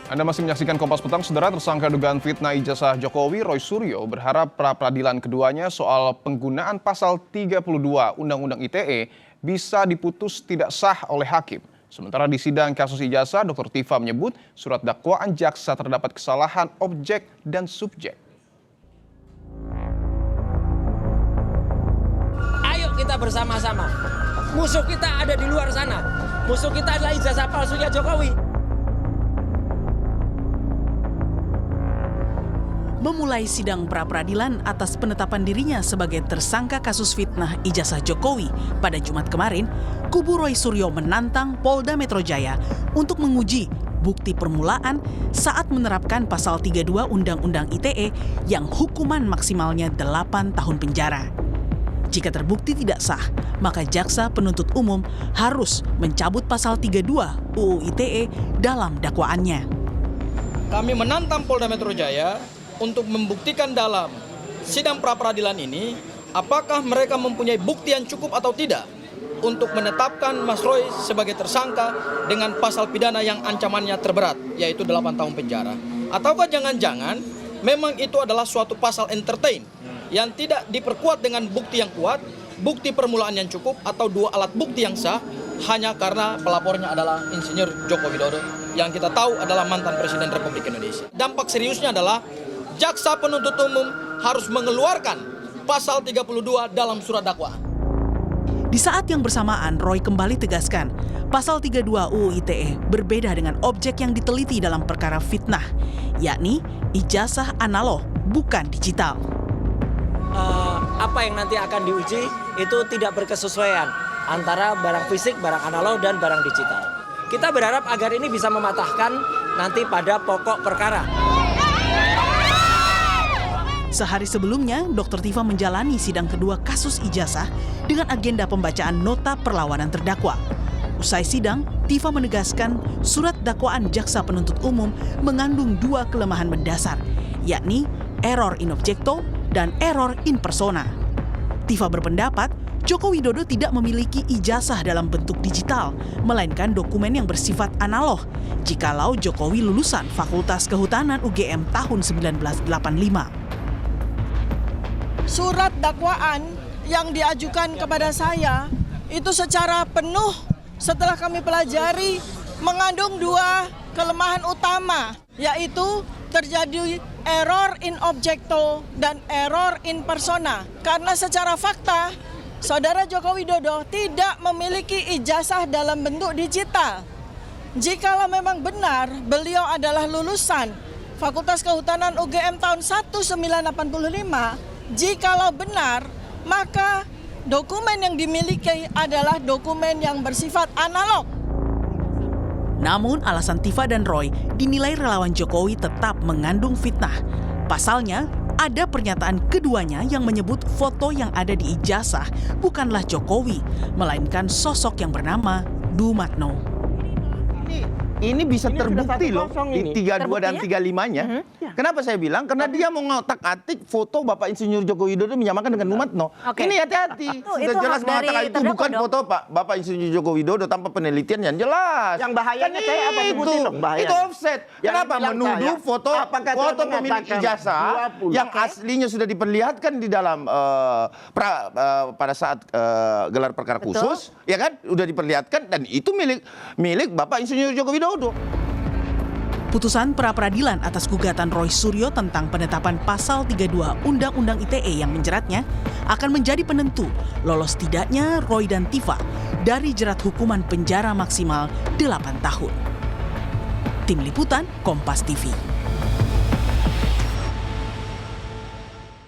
Anda masih menyaksikan Kompas Petang, saudara. Tersangka dugaan fitnah ijazah Jokowi, Roy Suryo, berharap pra-peradilan keduanya soal penggunaan pasal 32 Undang-Undang ITE bisa diputus tidak sah oleh hakim. Sementara di sidang kasus ijazah, Dr. Tifa menyebut surat dakwaan jaksa terdapat kesalahan objek dan subjek. Ayo kita bersama-sama. Musuh kita ada di luar sana. Musuh kita adalah ijazah palsunya Jokowi. Memulai sidang pra-peradilan atas penetapan dirinya sebagai tersangka kasus fitnah ijazah Jokowi pada Jumat kemarin, kubu Roy Suryo menantang Polda Metro Jaya untuk menguji bukti permulaan saat menerapkan pasal 32 Undang-Undang ITE yang hukuman maksimalnya 8 tahun penjara. Jika terbukti tidak sah, maka jaksa penuntut umum harus mencabut pasal 32 UU ITE dalam dakwaannya. Kami menantang Polda Metro Jaya untuk membuktikan dalam sidang pra-peradilan ini apakah mereka mempunyai bukti yang cukup atau tidak untuk menetapkan Mas Roy sebagai tersangka dengan pasal pidana yang ancamannya terberat, yaitu 8 tahun penjara. Ataukah jangan-jangan memang itu adalah suatu pasal entertain yang tidak diperkuat dengan bukti yang kuat, bukti permulaan yang cukup, atau dua alat bukti yang sah, hanya karena pelapornya adalah Insinyur Joko Widodo yang kita tahu adalah mantan Presiden Republik Indonesia. Dampak seriusnya adalah jaksa penuntut umum harus mengeluarkan pasal 32 dalam surat dakwaan. Di saat yang bersamaan, Roy kembali tegaskan, pasal 32 UU ITE berbeda dengan objek yang diteliti dalam perkara fitnah, yakni ijazah analog, bukan digital. Apa yang nanti akan diuji itu tidak berkesesuaian antara barang fisik, barang analog, dan barang digital. Kita berharap agar ini bisa mematahkan nanti pada pokok perkara. Sehari sebelumnya, Dr. Tifa menjalani sidang kedua kasus ijazah dengan agenda pembacaan nota perlawanan terdakwa. Usai sidang, Tifa menegaskan surat dakwaan jaksa penuntut umum mengandung dua kelemahan mendasar, yakni error in objecto dan error in persona. Tifa berpendapat Joko Widodo tidak memiliki ijazah dalam bentuk digital, melainkan dokumen yang bersifat analog, jikalau Jokowi lulusan Fakultas Kehutanan UGM tahun 1985. Surat dakwaan yang diajukan kepada saya itu secara penuh setelah kami pelajari mengandung dua kelemahan utama, yaitu terjadi error in objecto dan error in persona. Karena secara fakta, Saudara Joko Widodo tidak memiliki ijazah dalam bentuk digital. Jikalau memang benar beliau adalah lulusan Fakultas Kehutanan UGM tahun 1985, jikalau benar, maka dokumen yang dimiliki adalah dokumen yang bersifat analog. Namun alasan Tifa dan Roy dinilai relawan Jokowi tetap mengandung fitnah. Pasalnya, ada pernyataan keduanya yang menyebut foto yang ada di ijazah bukanlah Jokowi, melainkan sosok yang bernama Dumatno. Ini bisa terbukti loh di 32 dan 35-nya. Kenapa saya bilang? Karena dia mau ngotak-atik foto Bapak Insinyur Joko Widodo menyamakan dengan Dumatno. Ini hati-hati. Sudah jelas mengatakan itu bukan foto Bapak Insinyur Joko Widodo tanpa penelitian yang jelas. Yang bahayanya saya apa sebutin dong bahayanya. Itu offset. Kenapa menuduh foto pemilik ijazah yang aslinya sudah diperlihatkan di dalam pada saat gelar perkara khusus, ya kan? Udah diperlihatkan dan itu milik Bapak Insinyur Joko Widodo. Putusan pra-peradilan atas gugatan Roy Suryo tentang penetapan pasal 32 Undang-Undang ITE yang menjeratnya akan menjadi penentu lolos tidaknya Roy dan Tifa dari jerat hukuman penjara maksimal 8 tahun. Tim Liputan Kompas TV.